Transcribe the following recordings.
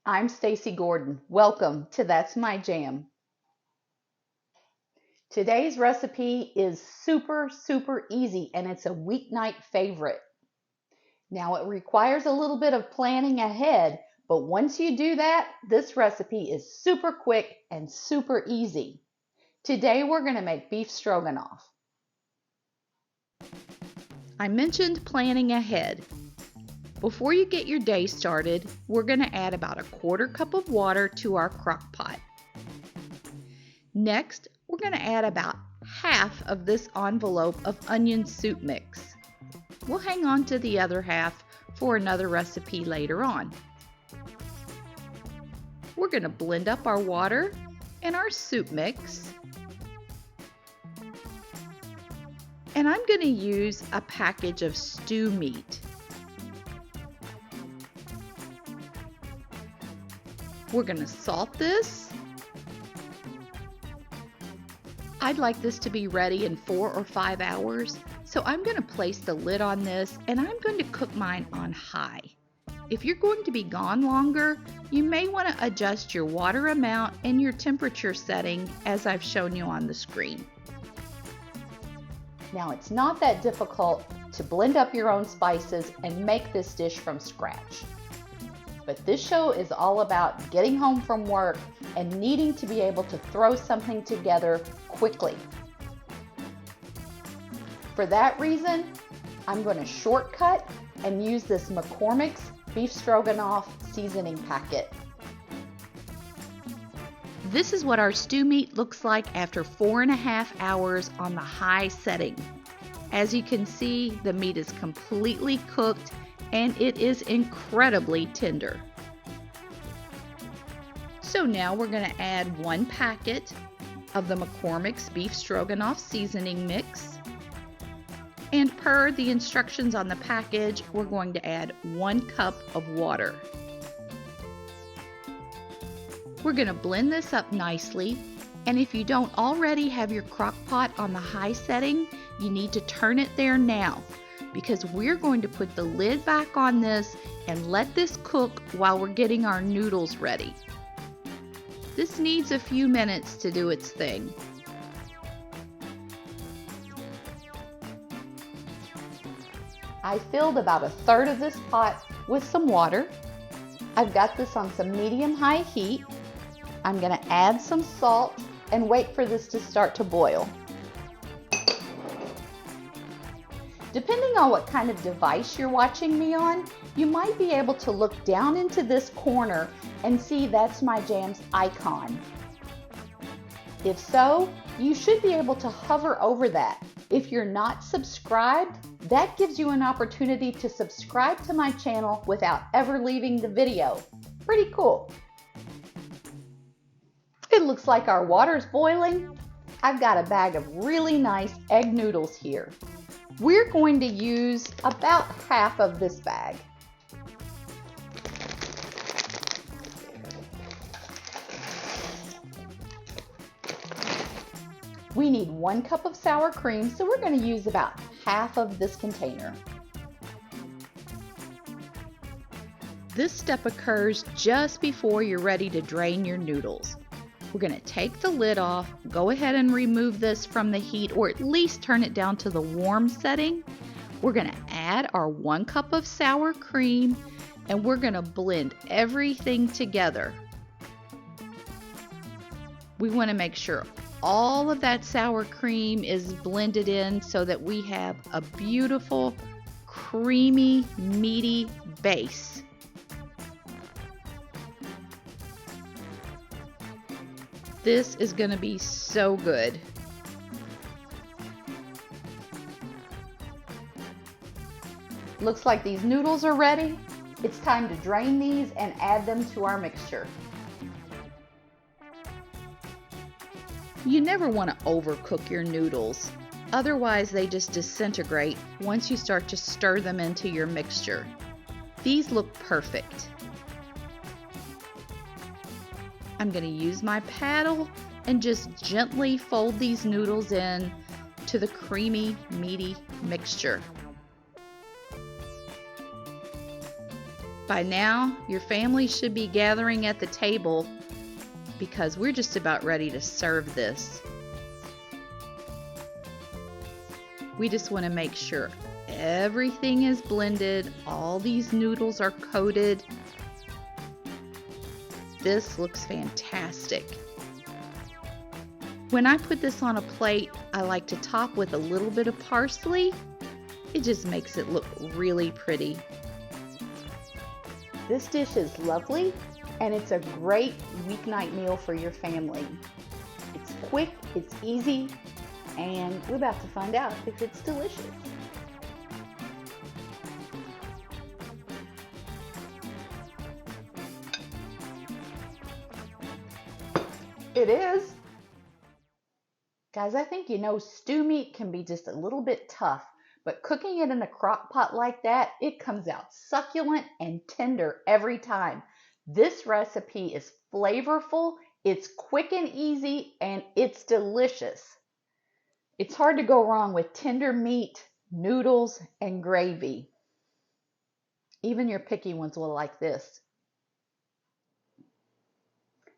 I'm Stacy Gordon. Welcome to That's My Jam. Today's recipe is super easy and it's a weeknight favorite. Now it requires a little bit of planning ahead, but once you do that, this recipe is super quick and super easy. Today we're going to make beef stroganoff. I mentioned planning ahead. Before you get your day started, we're going to add about a quarter cup of water to our crock pot. Next, we're going to add about half of this envelope of onion soup mix. We'll hang on to the other half for another recipe later on. We're going to blend up our water and our soup mix. And I'm going to use a package of stew meat. We're going to salt this. I'd like this to be ready in 4 or 5 hours, so I'm going to place the lid on this and I'm going to cook mine on high. If you're going to be gone longer, you may want to adjust your water amount and your temperature setting as I've shown you on the screen. Now it's not that difficult to blend up your own spices and make this dish from scratch. But this show is all about getting home from work and needing to be able to throw something together quickly. For that reason, I'm going to shortcut and use this McCormick's Beef Stroganoff seasoning packet. This is what our stew meat looks like after 4.5 hours on the high setting. As you can see, the meat is completely cooked and it is incredibly tender. So now we're going to add 1 packet of the McCormick's Beef Stroganoff seasoning mix. And per the instructions on the package, we're going to add 1 cup of water. We're going to blend this up nicely, and if you don't already have your crock pot on the high setting, you need to turn it there now, because we're going to put the lid back on this and let this cook while we're getting our noodles ready. This needs a few minutes to do its thing. I filled about 1/3 of this pot with some water. I've got this on some medium-high heat. I'm going to add some salt and wait for this to start to boil. Depending on what kind of device you're watching me on, you might be able to look down into this corner and see That's My Jam's icon. If so, you should be able to hover over that. If you're not subscribed, that gives you an opportunity to subscribe to my channel without ever leaving the video. Pretty cool. It looks like our water's boiling. I've got a bag of really nice egg noodles here. We're going to use about half of this bag. We need 1 cup of sour cream, so we're going to use about half of this container. This step occurs just before you're ready to drain your noodles. We're going to take the lid off, go ahead and remove this from the heat, or at least turn it down to the warm setting. We're going to add our 1 cup of sour cream and we're going to blend everything together. We want to make sure all of that sour cream is blended in so that we have a beautiful, creamy, meaty base. This is going to be so good. Looks like these noodles are ready. It's time to drain these and add them to our mixture. You never want to overcook your noodles. Otherwise, they just disintegrate once you start to stir them into your mixture. These look perfect. I'm going to use my paddle and just gently fold these noodles in to the creamy, meaty mixture. By now, your family should be gathering at the table because we're just about ready to serve this. We just want to make sure everything is blended, all these noodles are coated. This looks fantastic. When I put this on a plate, I like to top with a little bit of parsley. It just makes it look really pretty. This dish is lovely, and it's a great weeknight meal for your family. It's quick, it's easy, and we're about to find out if it's delicious. It is. Guys, I think you know stew meat can be just a little bit tough, but cooking it in a crock pot like that, it comes out succulent and tender every time. This recipe is flavorful, it's quick and easy, and it's delicious. It's hard to go wrong with tender meat, noodles, and gravy. Even your picky ones will like this.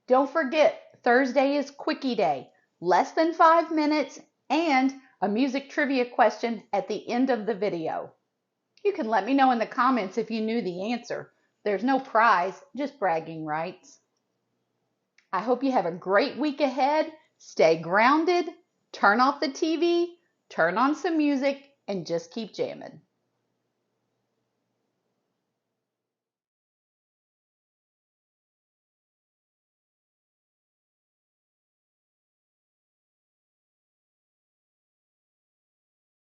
Don't forget, Thursday is Quickie Day. Less than 5 minutes and a music trivia question at the end of the video. You can let me know in the comments if you knew the answer. There's no prize, just bragging rights. I hope you have a great week ahead. Stay grounded, turn off the TV, turn on some music, and just keep jamming.